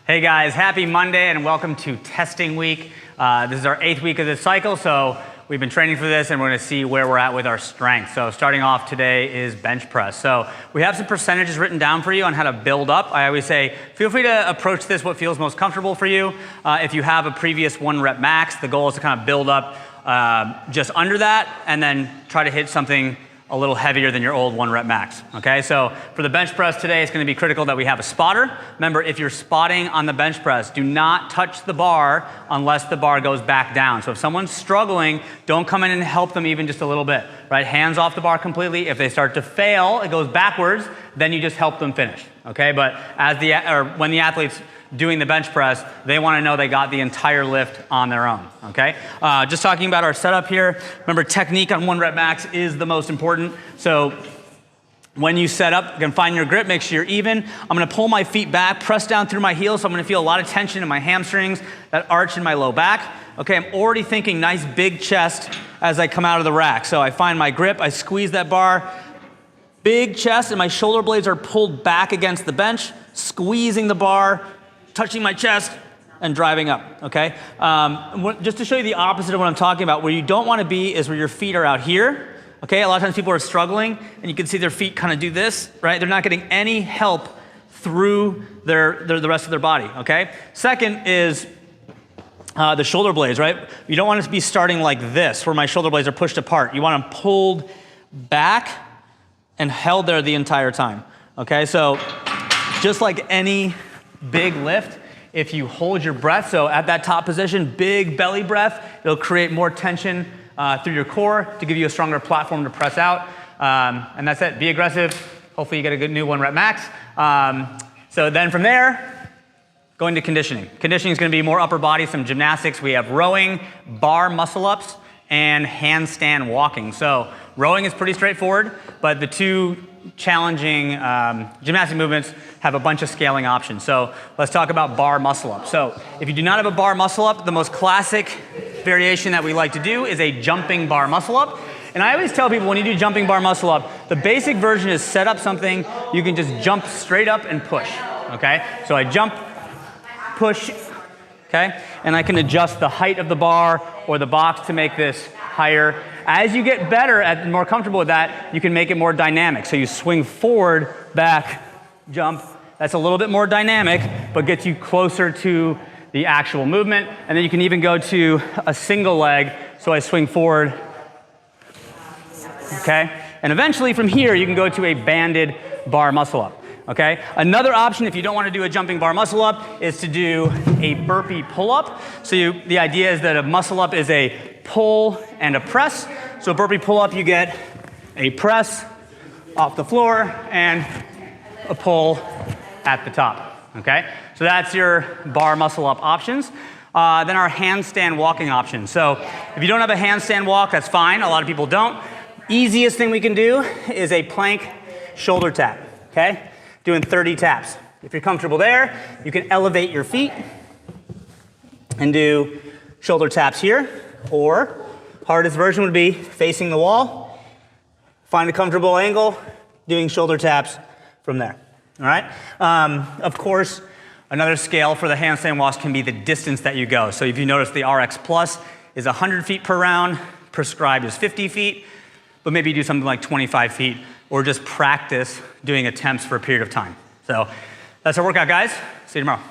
Hey guys, happy Monday and welcome to testing week. This is our 8th week of this cycle, so we've been training for this and we're gonna see where we're at with our strength. So starting off today is bench press. So we have some percentages written down for you on how to build up. I always say, feel free to approach this what feels most comfortable for you. If you have a previous 1 rep max, the goal is to kind of build up just under that and then try to hit something a little heavier than your old 1 rep max, okay? So for the bench press today, it's gonna be critical that we have a spotter. Remember, if you're spotting on the bench press, do not touch the bar unless the bar goes back down. So if someone's struggling, don't come in and help them even just a little bit, right? Hands off the bar completely. If they start to fail, it goes backwards, then you just help them finish, okay? But when the athlete's doing the bench press, they want to know they got the entire lift on their own, okay? Just talking about our setup here, remember technique on 1 rep max is the most important. So when you set up, you can find your grip, make sure you're even. I'm gonna pull my feet back, press down through my heels, so I'm gonna feel a lot of tension in my hamstrings, that arch in my low back. Okay, I'm already thinking nice big chest as I come out of the rack. So I find my grip, I squeeze that bar, big chest, and my shoulder blades are pulled back against the bench, squeezing the bar, touching my chest and driving up, okay? Just to show you the opposite of what I'm talking about, where you don't want to be is where your feet are out here, okay? A lot of times people are struggling and you can see their feet kind of do this, right? They're not getting any help through the rest of their body, okay? Second is the shoulder blades, right? You don't want to be starting like this, where my shoulder blades are pushed apart. You want them pulled back and held there the entire time, okay? So just like any big lift, if you hold your breath, so at that top position, big belly breath, it'll create more tension through your core to give you a stronger platform to press out. And that's it, be aggressive. Hopefully you get a good new 1 rep max. So then from there, going to conditioning. Conditioning is gonna be more upper body, some gymnastics. We have rowing, bar muscle ups, and handstand walking. So rowing is pretty straightforward, but the two challenging gymnastic movements have a bunch of scaling options. So let's talk about bar muscle up. So if you do not have a bar muscle up, the most classic variation that we like to do is a jumping bar muscle up. And I always tell people when you do jumping bar muscle up, the basic version is set up something, you can just jump straight up and push, okay? So I jump, push, okay? And I can adjust the height of the bar or the box to make this higher. As you get better at more comfortable with that, you can make it more dynamic. So you swing forward, back, jump. That's a little bit more dynamic, but gets you closer to the actual movement. And then you can even go to a single leg. So I swing forward, okay? And eventually from here, you can go to a banded bar muscle up, okay? Another option, if you don't want to do a jumping bar muscle up, is to do a burpee pull up. So the idea is that a muscle up is a pull and a press. So a burpee pull up, you get a press off the floor and a pull at the top, okay? So that's your bar muscle up options. Then our handstand walking options. So if you don't have a handstand walk, that's fine. A lot of people don't. Easiest thing we can do is a plank shoulder tap, okay? Doing 30 taps. If you're comfortable there, you can elevate your feet and do shoulder taps here, or hardest version would be facing the wall, find a comfortable angle, doing shoulder taps from there, all right? Of course, another scale for the handstand walks can be the distance that you go. So if you notice the RX Plus is 100 feet per round, prescribed is 50 feet, but maybe you do something like 25 feet, or just practice doing attempts for a period of time. So that's our workout, guys. See you tomorrow.